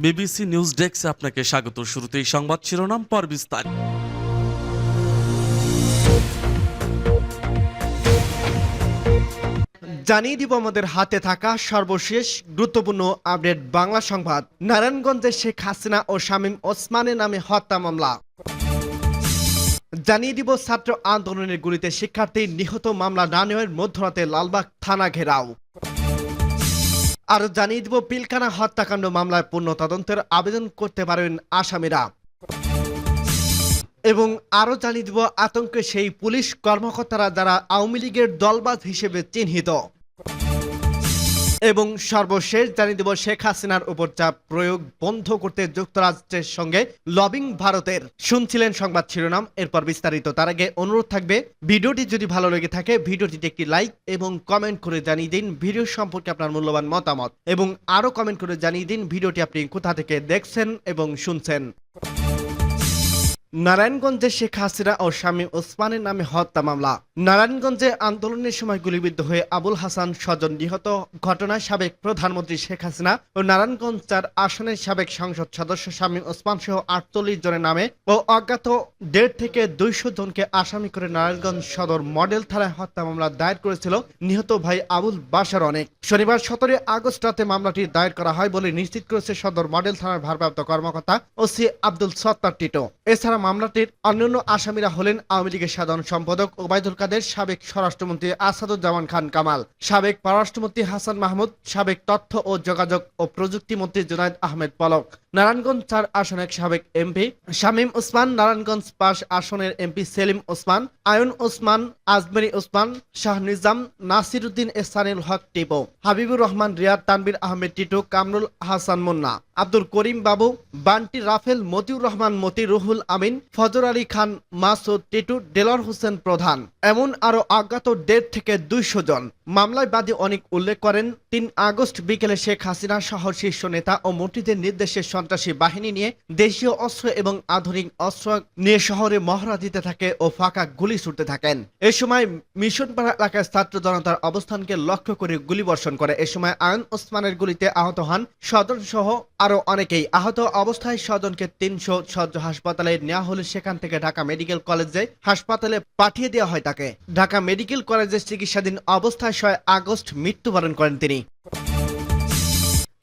BBC news ডেস্কে আপনাকে স্বাগত। শুরুতেই সংবাদ শিরোনাম, পর বিস্তারিত। জানিয়ে দিব আমাদের হাতে থাকা সর্বশেষ গুরুত্বপূর্ণ আপডেট বাংলা সংবাদ। নারায়ণগঞ্জে শেখ হাসিনা ও শামীম ওসমানের নামে হত্যা মামলা। জানিয়ে দিব ছাত্র আন্দোলনের গুলিতে শিক্ষার্থী নিহত মামলা নারায়ণের মধ্যরাতে লালবাগ থানা ঘেরাও। আরো জানিয়ে দিব পিলখানা হত্যাকাণ্ড মামলায় পূর্ণ তদন্তের আবেদন করতে পারবেন আসামিরা। এবং আরো জানিয়ে দিব আতঙ্কে সেই পুলিশ কর্মকর্তারা যারা আওয়ামী লীগের দলবাজ হিসেবে চিহ্নিত। এবং সর্বশেষ জানিয়ে দেব শেখ হাসিনার উপর চাপ প্রয়োগ বন্ধ করতে যুক্তরাষ্ট্রের সঙ্গে লবিং ভারতের। শুনছিলেন সংবাদ শিরোনাম, এরপর বিস্তারিত। তার আগে অনুরোধ থাকবে, ভিডিওটি যদি ভালো লেগে থাকে ভিডিওটিতে একটি লাইক এবং কমেন্ট করে জানিয়ে দিন ভিডিও সম্পর্কে আপনার মূল্যবান মতামত, এবং আরো কমেন্ট করে জানিয়ে দিন ভিডিওটি আপনি কোথা থেকে দেখছেন এবং শুনছেন। নারায়ণগঞ্জে শেখ হাসিনা ও শামীম ওসমানের নামে হত্যা মামলা। নারায়ণগঞ্জে আন্দোলনের সময় গুলিবিদ্ধ হয়ে আবুল হাসান স্বজন নিহত ঘটনায় সাবেক প্রধানমন্ত্রী শেখ হাসিনা ও নারায়ণগঞ্জ ৪ আসনের সাবেক সংসদ সদস্য শামীম ওসমান সহ ৪৮ জনের নামে ও অজ্ঞাত ১৫০ থেকে ২০০ জনকে আসামি করে নারায়ণগঞ্জ সদর মডেল থানায় হত্যা মামলা দায়ের করেছিল নিহত ভাই আবুল বাশার অনেক। শনিবার ১৭ আগস্ট রাতে মামলাটি দায়ের করা হয় বলে নিশ্চিত করেছে সদর মডেল থানার ভারপ্রাপ্ত কর্মকর্তা ওসি আব্দুল সত্তার টিটো। এছাড়া মামলাটির অন্যান্য আসামিরা হলেন আওয়ামী লীগের সাধারণ সম্পাদক ওবায়দুল কাদের, সাবেক স্বরাষ্ট্রমন্ত্রী আসাদুজ্জামান খান কামাল, সাবেক পররাষ্ট্রমন্ত্রী হাসান মাহমুদ, সাবেক তথ্য ও যোগাযোগ ও প্রযুক্তি মন্ত্রী জুনায়েদ আহমেদ পলক, নারায়ণগঞ্জ ৪ আসনের সাবেক এমপি শামীম ওসমান, নারায়ণগঞ্জ ৫ আসনের এমপি সেলিম ওসমান, আয়ন ওসমান, আজমেরি ওসমান, শাহ নিজাম, নাসির উদ্দিন এহসানুল হক টিপু, হাবিবুর রহমান রিয়াদ, তানবির আহমেদ টিটু, কামরুল হাসান মুন্না, আব্দুল করিম বাবু, বান্টি রাফেল, মতিউর রহমান মতি, রুহুল আমিন, ফজর আলী খান, মাসুদ টিটু, দেলোয়ার হোসেন প্রধান, এমন আরো অজ্ঞাত ১৫০ থেকে ২০০ জন। মামলায় বাদী অনেক উল্লেখ করেন, ৩ আগস্ট বিকেলে শেখ হাসিনা সহ শীর্ষ নেতা ও মন্ত্রীদের নির্দেশে সন্ত্রাসী বাহিনী নিয়ে দেশীয় অস্ত্র এবং আধুনিক অস্ত্র নিয়ে শহরে মহড়া দিতে থাকে ও ফাঁকা গুলি ছুটতে থাকেন। এ সময় মিশনপাড়া এলাকায় ছাত্র জনতার অবস্থানকে লক্ষ্য করে গুলিবর্ষণ করে। এ সময় আয়ন ওসমানের গুলিতে আহত হন স্বজন সহ আরো অনেকেই। আহত অবস্থায় স্বজনকে ৩০০ সজ্জ হাসপাতালে নেওয়া হলে সেখান থেকে ঢাকা মেডিকেল কলেজে হাসপাতালে পাঠিয়ে দেওয়া হয় তাকে। ঢাকা মেডিকেল কলেজে চিকিৎসাধীন অবস্থায় ৬ আগস্ট মৃত্যুবরণ করেন তিনি।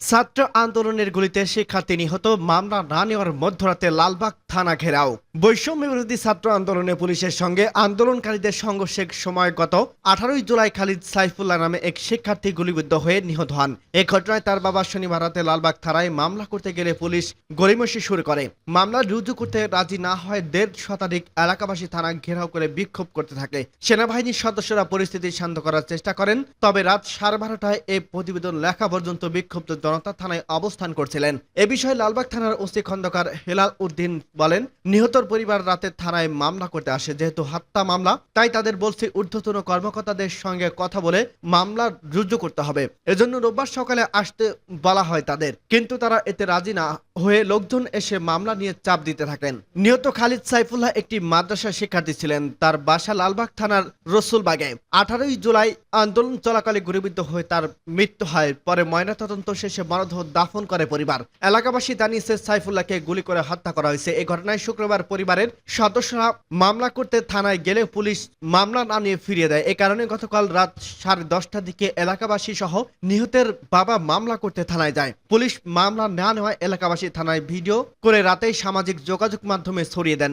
ছাত্র আন্দোলনের গুলিতে শিক্ষার্থী নিহত মামলা না নেওয়ার মধ্যরাতে লালবাগ থানা ঘেরাও। বৈষম্য বিরোধী ছাত্র আন্দোলনে পুলিশের সঙ্গে আন্দোলনকারীদের সংঘর্ষের সময় গত ১৮ জুলাই খালিদ সাইফুল্লাহ নামে এক শিক্ষার্থী গুলিবিদ্ধ হয়ে নিহত হন। এ ঘটনায় তার বাবা শনিবার রাতে লালবাগ থানায় মামলা করতে গেলে পুলিশ গড়িমসি শুরু করে। মামলা রুজু করতে রাজি না হয় ১৫০ শতাধিক এলাকাবাসী থানা ঘেরাও করে বিক্ষোভ করতে থাকে। সেনাবাহিনীর সদস্যরা পরিস্থিতি শান্ত করার চেষ্টা করেন, তবে রাত 12:30টায় এই প্রতিবেদন লেখা পর্যন্ত বিক্ষুব্ধ জনতা থানায় অবস্থান করছিলেন। এ বিষয়ে লালবাগ থানার ওসি খন্দকার হেলাল উদ্দিন বলেন, নিহতর পরিবার রাতে থানায় মামলা করতে আসে। যেহেতু হত্যা মামলা, তাই তাদের বলছে ঊর্ধ্বতন কর্মকর্তাদের সঙ্গে কথা বলে মামলা রুজু করতে হবে। এজন্য রোববার সকালে আসতে বলা হয় তাদের, কিন্তু তারা এতে রাজি না হয়ে লোকজন এসে মামলা নিয়ে চাপ দিতে থাকেন। নিহত খালিদ সাইফুল্লাহ একটি মাদ্রাসা শিক্ষার্থী ছিলেন। তার বাসা লালবাগ থানার রসুলবাগে। ১৮ জুলাই আন্দোলন চলাকালে গুলিবিদ্ধ হয়ে তার মৃত্যু হয়। পরে ময়নাতদন্ত শেষে মরদেহ দাফন করে পরিবার। এলাকাবাসী জানিয়েছে সাইফুল্লাহকে গুলি করে হত্যা করা হয়েছে। এই ঘটনায় শুক্রবার পরিবারের সদস্যরা মামলা করতে থানায় গেলে পুলিশ মামলা না নিয়ে ফিরিয়ে দেয়। এ কারণে গতকাল রাত 10:30টার দিকে এলাকাবাসী সহ নিহতের বাবা মামলা করতে থানায় যায়। পুলিশ মামলা না নেওয়ায় এলাকাবাসী থানায় ভিডিও করে রাতেই সামাজিক যোগাযোগ মাধ্যমে ছড়িয়ে দেন।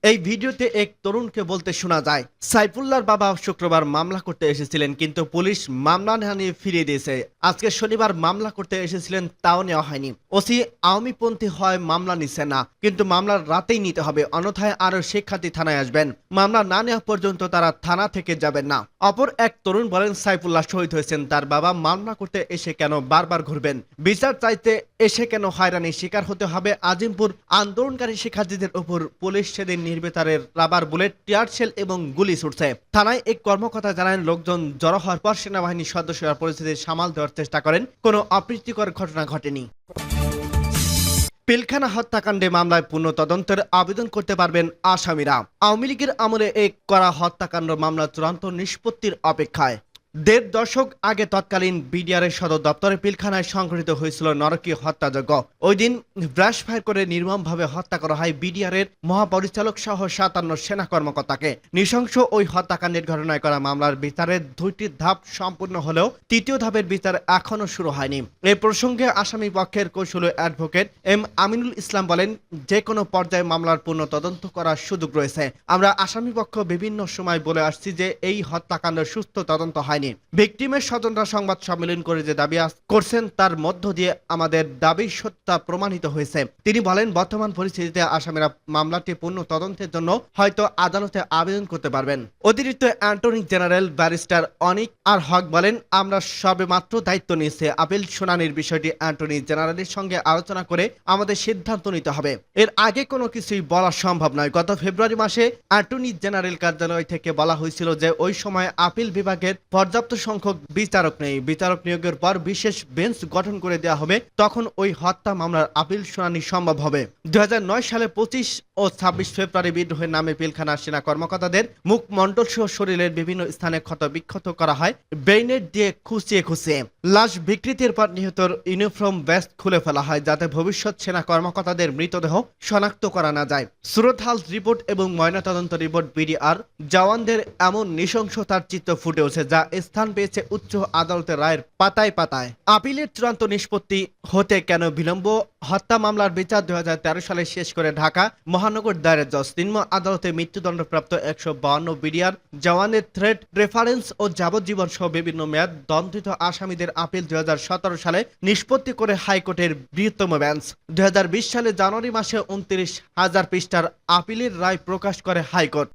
এই ভিডিওতে এক তরুণকে বলতে শোনা যায়, সাইফুল্লাহর বাবা শুক্রবার মামলা করতে এসেছিলেন, কিন্তু পুলিশ মামলা না নিয়ে ফিরিয়ে দিয়েছে। আজকে শনিবার মামলা করতে এসেছিলেন, তাও নেওয়া হয়নি। ওসি আওয়ামীপন্থী হয় মামলা নিচ্ছে না, কিন্তু মামলার রাতেই নিতে হবে, অন্যথায় আরো শিক্ষার্থী থানায় আসবেন। মামলা না নেওয়া পর্যন্ত তারা থানা থেকে যাবেন না। অপর এক তরুণ বলেন, সাইফুল্লাহ শহীদ হয়েছেন, তার বাবা মামলা করতে এসে কেন বারবার ঘুরবেন? বিচার চাইতে এসে কেন হয়রানির শিকার হতে হবে? আজিমপুর আন্দোলনকারী শিক্ষার্থীদের উপর পুলিশ সেদিন নির্বিচারের রাবার বুলেট, টিয়ার শেল এবং গুলি ছুটছে। থানায় এক কর্মকর্তা জানান, লোকজন জড়ো হওয়ার পর সেনাবাহিনীর সদস্যরা পরিস্থিতি সামাল দেওয়ার চেষ্টা করেন, কোনো অপ্রীতিকর ঘটনা ঘটেনি। পিলখানা হত্যাকাণ্ডে মামলায় পূর্ণ তদন্তের আবেদন করতে পারবেন আসামিরা। আওয়ামী লীগের আমলে এক করা হত্যাকাণ্ড মামলা চূড়ান্ত নিষ্পত্তির অপেক্ষায়। দেড় দশক আগে তৎকালীন বিডিআরের সদর দপ্তরে পিলখানায় সংঘটিত হয়েছিল নরকীয় হত্যাযজ্ঞ। ওই দিন ব্রাশ ফায়ার করে নির্মমভাবে হত্যা করা হয় বিডিআরের মহাপরিচালক সহ 57 সেনা কর্মকর্তাকে। নৃশংস ওই হত্যাকাণ্ডের ঘটনায় করা মামলার বিচারের 2টি ধাপ সম্পূর্ণ হলেও 3য় ধাপের বিচার এখনো শুরু হয়নি। এ প্রসঙ্গে আসামি পক্ষের কৌশলী অ্যাডভোকেট এম আমিনুল ইসলাম বলেন, যে কোনো পর্যায়ে মামলার পূর্ণ তদন্ত করার সুযোগ রয়েছে। আমরা আসামি পক্ষ বিভিন্ন সময় বলে আসছি যে এই হত্যাকাণ্ডের সুস্থ তদন্ত হয়নি। ভিকটিমের স্বজনরা সংবাদ সম্মেলন করে যে দাবি করছেন তার মধ্য দিয়ে আমাদের দাবির সত্যতা প্রমাণিত হয়েছে। তিনি বলেন, বর্তমান পরিস্থিতিতে আসামিরা মামলাটি পূর্ণ তদন্তের জন্য হয়তো আদালতে আবেদন করতে পারবেন। অতিরিক্ত অ্যাটর্নি জেনারেল ব্যারিস্টার অনিক আর হক বলেন, আমরা সবেমাত্র দায়িত্ব নিয়েছি। আপিল শুনানির বিষয়টি অ্যাটর্নি জেনারেলের সঙ্গে আলোচনা করে আমাদের সিদ্ধান্ত নিতে হবে। এর আগে কোনো কিছুই বলা সম্ভব নয়। গত ফেব্রুয়ারি মাসে অ্যাটর্নি জেনারেল কার্যালয় থেকে বলা হয়েছিল যে ওই সময় আপিল বিভাগের পর্যাপ্ত সংখ্যক বিচারক নেই। বিচারক নিয়োগের পর বিশেষ বেঞ্চ গঠন করে দেওয়া হবে, তখন ওই হত্যা মামলার আপিল শুনানি সম্ভব হবে। 2009 সালে 25 ও 26 ফেব্রুয়ারি বিদ্রোহের নামে পিলখানার সেনা কর্মকর্তাদের মুখমণ্ডল সহ শরীরের বিভিন্ন স্থানে ক্ষত বিক্ষত করা হয় বেইনেট দিয়ে খুঁচিয়ে খুঁচিয়ে। লাশ বিকৃতির পর নিহতর ইউনিফর্ম ভেস্ট খুলে ফেলা হয় যাতে ভবিষ্যৎ সেনা কর্মকর্তাদের মৃতদেহ শনাক্ত করা না যায়। সুরত হাল রিপোর্ট এবং ময়নাতদন্ত রিপোর্ট বিডিআর জওয়ানদের এমন নৃশংসতার চিত্র ফুটে উঠেছে যা স্থান পেয়েছে উচ্চ আদালতের রায়ের পাতায় পাতায়। আপিলের চূড়ান্ত নিষ্পত্তি হতে কেন বিলম্ব? হত্যা মামলার বিচার 2013 সালে শেষ করে ঢাকা মহানগর দায়রা জজ নিম্ন আদালতে মৃত্যুদণ্ডপ্রাপ্ত 152 বিডিআর জওয়ানের থ্রেড রেফারেন্স ও যাবজ্জীবন সহ বিভিন্ন মেয়াদ দণ্ডিত আসামিদের আপিল 2017 সালে নিষ্পত্তি করে হাইকোর্টের বৃহত্তম বেঞ্চ। 2020 সালে জানুয়ারি মাসে 29,000 পৃষ্ঠার আপিলের রায় প্রকাশ করে হাইকোর্ট।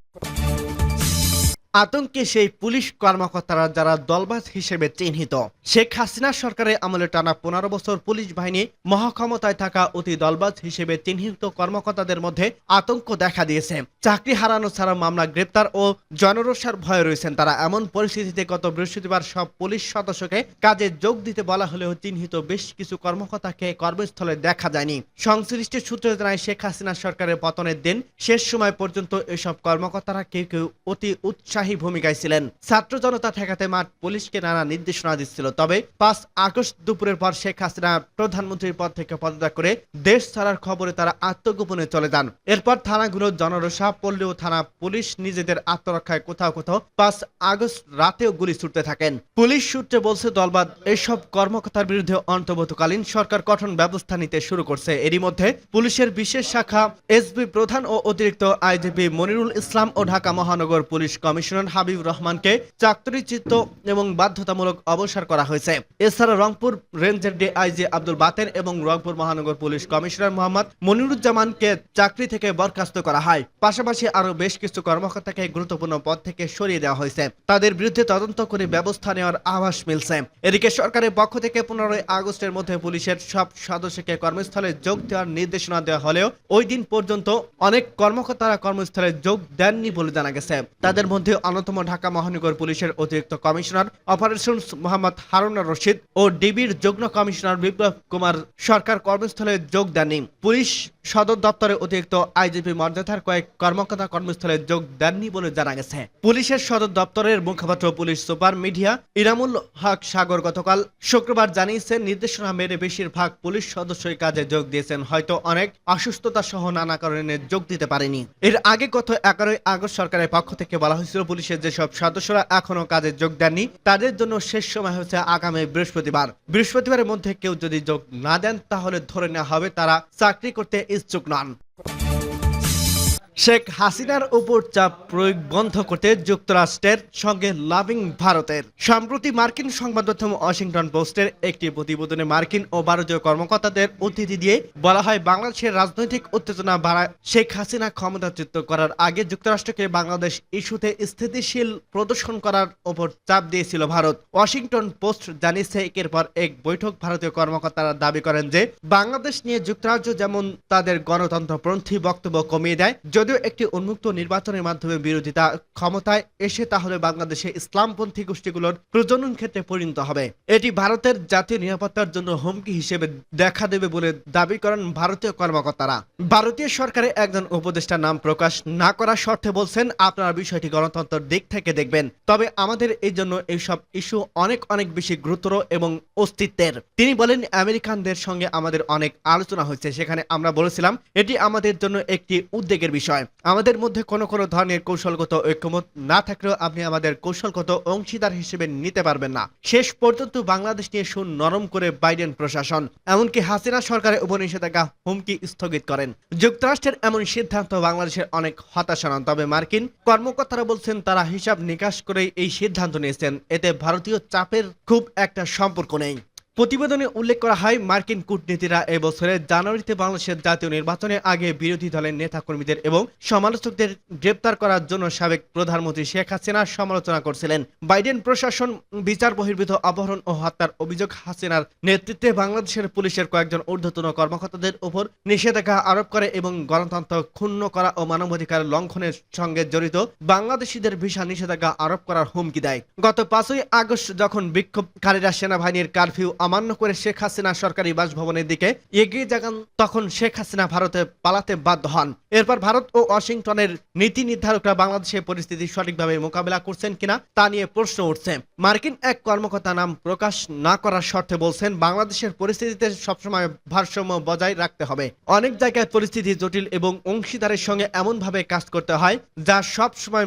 আতঙ্কে সেই পুলিশ কর্মকর্তারা যারা দলবাজ হিসেবে চিহ্নিত। শেখ হাসিনা সরকারের আমলে টানা 15 বছর পুলিশ বাহিনী মহাক্ষমতায় থাকা অতি দলবাজ হিসেবে চিহ্নিত কর্মকর্তাদের মধ্যে আতঙ্ক দেখা দিয়েছে। চাকরি হারানো ছাড়া মামলা, গ্রেপ্তার ও জনরোষার ভয়ে রয়েছেন তারা। এমন পরিস্থিতিতে গত বৃহস্পতিবার সব পুলিশ সদস্যকে কাজে যোগ দিতে বলা হলেও চিহ্নিত বেশ কিছু কর্মকর্তাকে কর্মস্থলে দেখা যায়নি। সংশ্লিষ্ট সূত্র জানায়, শেখ হাসিনা সরকারের পতনের দিন শেষ সময় পর্যন্ত এসব কর্মকর্তারা কেউ কেউ অতি উৎসাহী ভূমিকায় ছিলেন। ছাত্র জনতা ঠেকাতে মাঠ পুলিশকে নানা নির্দেশনা দিচ্ছিল। তবে 5 আগস্ট দুপুরের পর শেখ হাসিনা প্রধানমন্ত্রীর পদ থেকে পদত্যাগ করে দেশ ছাড়ার খবরে তারা আত্মগোপনে চলে যান। এরপর থানাগুলো জনরোষা পড়লেও থানা পুলিশ নিজেদের আত্মরক্ষায় কোথাও কোথাও 5 আগস্ট রাতেও গুলি ছুটতে থাকেন। পুলিশ সূত্রে বলছে, দলবাদ এসব কর্মকর্তার বিরুদ্ধে অন্তর্বর্তীকালীন সরকার কঠোর ব্যবস্থা নিতে শুরু করছে। এরই মধ্যে পুলিশের বিশেষ শাখা এসবি প্রধান ও অতিরিক্ত আইজিপি মনিরুল ইসলাম ও ঢাকা মহানগর পুলিশ কমিশনার হাবিবুর রহমানকে চাকরিচ্যুত এবং বাধ্যতামূলক অবসর করা হয়েছে। এছাড়া রংপুর রেঞ্জের ডিআইজি আব্দুল বাতেন এবং রংপুর মহানগর পুলিশ কমিশনার মোহাম্মদ মনিরুজ্জামানকে চাকরি থেকে বরখাস্ত করা হয়। পাশাপাশি আরো বেশ কিছু কর্মকর্তাকে গুরুত্বপূর্ণ পদ থেকে সরিয়ে দেওয়া হয়েছে। তাদের বিরুদ্ধে তদন্ত করে ব্যবস্থা নেওয়ার আভাস মিলছে। এদিকে সরকারের পক্ষ থেকে 15 আগস্টের মধ্যে পুলিশের সব সদস্যকে কর্মস্থলে যোগ দেওয়ার নির্দেশনা দেওয়া হলেও ওই দিন পর্যন্ত অনেক কর্মকর্তারা কর্মস্থলে যোগ দেননি বলে জানা গেছে। তাদের মধ্যে অন্যতম ঢাকা মহানগর পুলিশের অতিরিক্ত কমিশনার অপারেশনস মোহাম্মদ হারুন রশিদ ও ডিবির যুগ্ম কমিশনার বিপ্লব কুমার সরকার কর্মস্থলে যোগ দেননি। পুলিশ সদর দপ্তরে অতিরিক্ত আইজিপি মর্যাদার কয়েক কর্মকর্তা কর্মস্থলে যোগ দেননি বলে জানা গেছে। পুলিশের সদর দপ্তরের মুখপাত্র পুলিশ সুপার মিডিয়া ইনামুল হক সাগর গতকাল শুক্রবার জানিয়েছেন, নির্দেশনা মেনে বেশিরভাগ পুলিশ সদস্যই কাজে যোগ দিয়েছেন। হয়তো অনেক অসুস্থতা সহ নানা কারণে যোগ দিতে পারেনি। এর আগে গত 11 আগস্ট সরকারের পক্ষ থেকে বলা হয়েছিল, পুলিশের যেসব সদস্যরা এখনো কাজে যোগ দেননি তাদের জন্য শেষ সময় হচ্ছে আগামী বৃহস্পতিবার। বৃহস্পতিবারের মধ্যে কেউ যদি যোগ না দেন তাহলে ধরে নেওয়া হবে তারা চাকরি করতে ইচ্ছুক নন। শেখ হাসিনার উপর চাপ প্রয়োগ বন্ধ করতে যুক্তরাষ্ট্রের সঙ্গে লাভিং ভারতের। সম্প্রতি মার্কিন সংবাদ মাধ্যম ওয়াশিংটন পোস্টের একটি প্রতিবেদনে মার্কিন ও ভারতীয় কর্মকর্তাদের উদ্ধৃতি দিয়ে বলা হয়, বাংলাদেশের রাজনৈতিক উত্তেজনা বাড়ায় শেখ হাসিনা ক্ষমতাচ্যুত করার আগে যুক্তরাষ্ট্রকে বাংলাদেশ ইস্যুতে স্থিতিশীল প্রদর্শন করার উপর চাপ দিয়েছিল ভারত। ওয়াশিংটন পোস্ট জানিয়েছে, একের পর এক বৈঠক ভারতীয় কর্মকর্তারা দাবি করেন যে বাংলাদেশ নিয়ে যুক্তরাজ্য যেমন তাদের গণতন্ত্রপন্থী বক্তব্য কমিয়ে দেয়, যদিও একটি উন্মুক্ত নির্বাচনের মাধ্যমে বিরোধিতা ক্ষমতায় এসে তাহলে বাংলাদেশে ইসলামপন্থী গোষ্ঠীগুলোর প্রজনন ক্ষেত্রে পরিণত হবে। এটি ভারতের জাতীয় নিরাপত্তার জন্য হুমকি হিসেবে দেখা দেবে বলে দাবি করেন ভারতীয় কর্মকর্তারা। ভারতীয় সরকারের একজন উপদেষ্টার নাম প্রকাশ না করার শর্তে বলছেন, আপনারা বিষয়টি গণতন্ত্রের দিক থেকে দেখবেন, তবে আমাদের এই জন্য এইসব ইস্যু অনেক অনেক বেশি গুরুতর এবং অস্তিত্বের। তিনি বলেন, আমেরিকানদের সঙ্গে আমাদের অনেক আলোচনা হয়েছে, সেখানে আমরা বলেছিলাম এটি আমাদের জন্য একটি উদ্বেগের বিষয়। আমাদের মধ্যে কোনো ধরনের কৌশলগত ঐক্যমত না থাকলেও আপনি আমাদের কৌশলগত অংশীদার হিসেবে নিতে পারবেন না। শেষ পর্যন্ত বাংলাদেশ নিয়ে সুর নরম করে বাইডেন প্রশাসন, এমনকি হাসিনা সরকারের উপর নিষেধাজ্ঞা হুমকি স্থগিত করেন। যুক্তরাষ্ট্রের এমন সিদ্ধান্ত বাংলাদেশের অনেক হতাশা নন, তবে মার্কিন কর্মকর্তারা বলছেন তারা হিসাব নিকাশ করেই এই সিদ্ধান্ত নিয়েছেন, এতে ভারতীয় চাপের খুব একটা সম্পর্ক নেই। প্রতিবেদনে উল্লেখ করা হয়, মার্কিন কূটনীতিরা এবছরের জানুয়ারিতে বাংলাদেশের জাতীয় নির্বাচনের আগে বিরোধী দলের নেতাকর্মীদের এবং সমালোচকদের গ্রেপ্তার করার জন্য সাবেক প্রধানমন্ত্রী শেখ হাসিনার সমালোচনা করছিলেন। বাইডেন প্রশাসন বিচার বহির্ভূত অপহরণ ও হত্যার অভিযোগ হাসিনার নেতৃত্বে বাংলাদেশের পুলিশের কয়েকজন ঊর্ধ্বতন কর্মকর্তাদের উপর নিষেধাজ্ঞা আরোপ করে এবং গণতন্ত্র ক্ষুণ্ণ করা ও মানবাধিকার লঙ্ঘনের সঙ্গে জড়িত বাংলাদেশিদের ভিসা নিষেধাজ্ঞা আরোপ করার হুমকি দেয়। গত 5ই আগস্ট যখন বিক্ষোভকারীরা সেনাবাহিনীর কারফিউ অমান্য করে শেখ হাসিনা সরকারি বাসভবনের দিকে এগিয়ে যান, তখন শেখ হাসিনা ভারতে পালাতে বাধ্য হন। এরপর ভারত ও ওয়াশিংটনের নীতি নির্ধারকরা বাংলাদেশের পরিস্থিতি সঠিকভাবে মোকাবেলা করছেন কিনা তা নিয়ে প্রশ্ন উঠছে। মার্কিন এক কর্মকর্তা নাম প্রকাশ না করার শর্তে বলছেন, বাংলাদেশের পরিস্থিতিতে সবসময় ভারসাম্য বজায় রাখতে হবে। অনেক জায়গায় পরিস্থিতি জটিল এবং অংশীদারের সঙ্গে এমনভাবে কাজ করতে হয় যা সবসময়